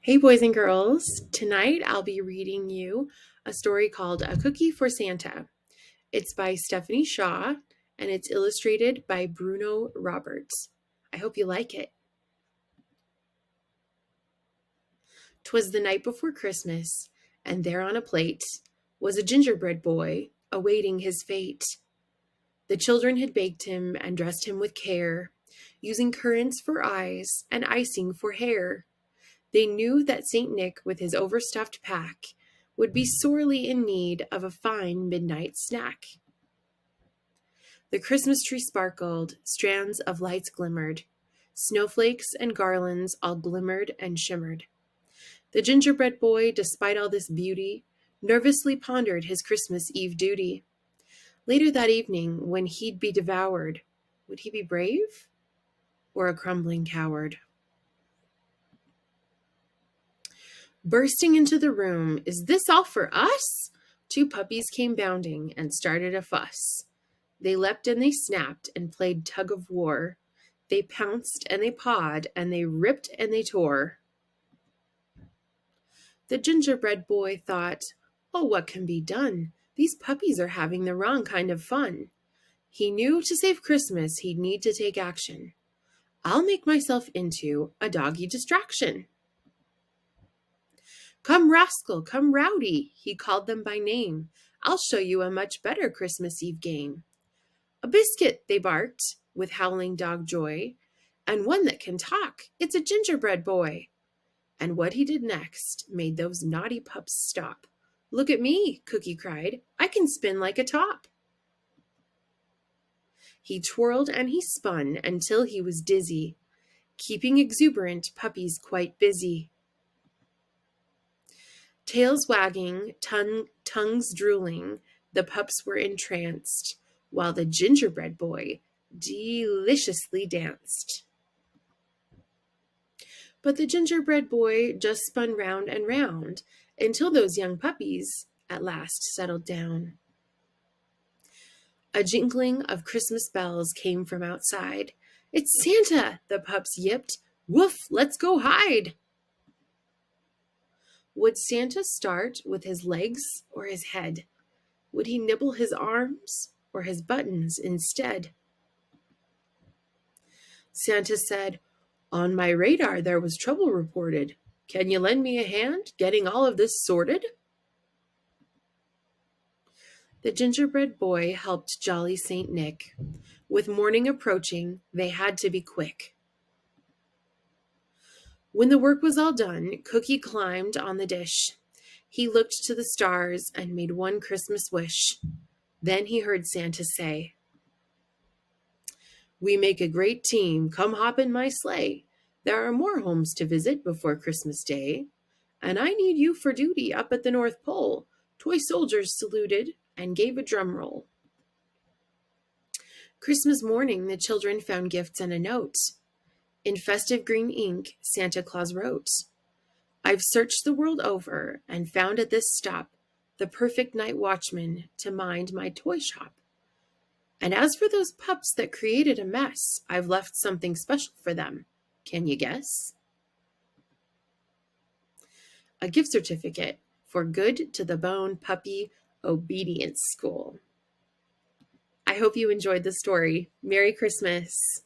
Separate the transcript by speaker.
Speaker 1: Hey, boys and girls. Tonight I'll be reading you a story called A Cookie for Santa. It's by Stephanie Shaw and it's illustrated by Bruno Roberts. I hope you like it. 'Twas the night before Christmas, and there on a plate was a gingerbread boy awaiting his fate. The children had baked him and dressed him with care, using currants for eyes and icing for hair. They knew that St. Nick, with his overstuffed pack, would be sorely in need of a fine midnight snack. The Christmas tree sparkled, strands of lights glimmered, snowflakes and garlands all glimmered and shimmered. The gingerbread boy, despite all this beauty, nervously pondered his Christmas Eve duty. Later that evening, when he'd be devoured, would he be brave or a crumbling coward? Bursting into the room, "Is this all for us?" Two puppies came bounding and started a fuss. They leapt and they snapped and played tug of war. They pounced and they pawed and they ripped and they tore. The gingerbread boy thought, "Oh, what can be done? These puppies are having the wrong kind of fun." He knew to save Christmas he'd need to take action. "I'll make myself into a doggy distraction." "Come, rascal, come, rowdy," he called them by name. "I'll show you a much better Christmas Eve game." "A biscuit," they barked, with howling dog joy, "and one that can talk. It's a gingerbread boy." And what he did next made those naughty pups stop. "Look at me," Cookie cried. "I can spin like a top." He twirled and he spun until he was dizzy, keeping exuberant puppies quite busy. Tails wagging, tongues drooling, the pups were entranced, while the gingerbread boy deliciously danced. But the gingerbread boy just spun round and round until those young puppies at last settled down. A jingling of Christmas bells came from outside. "It's Santa," the pups yipped. "Woof, let's go hide." Would Santa start with his legs or his head? Would he nibble his arms or his buttons instead? Santa said, "On my radar there was trouble reported. Can you lend me a hand getting all of this sorted?" The gingerbread boy helped jolly St. Nick. With morning approaching, they had to be quick. When the work was all done, Cookie climbed on the dish. He looked to the stars and made one Christmas wish. Then he heard Santa say, "We make a great team. Come hop in my sleigh. There are more homes to visit before Christmas Day. And I need you for duty up at the North Pole." Toy soldiers saluted and gave a drum roll. Christmas morning, the children found gifts and a note. In festive green ink, Santa Claus wrote, "I've searched the world over and found at this stop the perfect night watchman to mind my toy shop. And as for those pups that created a mess, I've left something special for them. Can you guess?" A gift certificate for Good to the Bone Puppy Obedience School. I hope you enjoyed the story. Merry Christmas.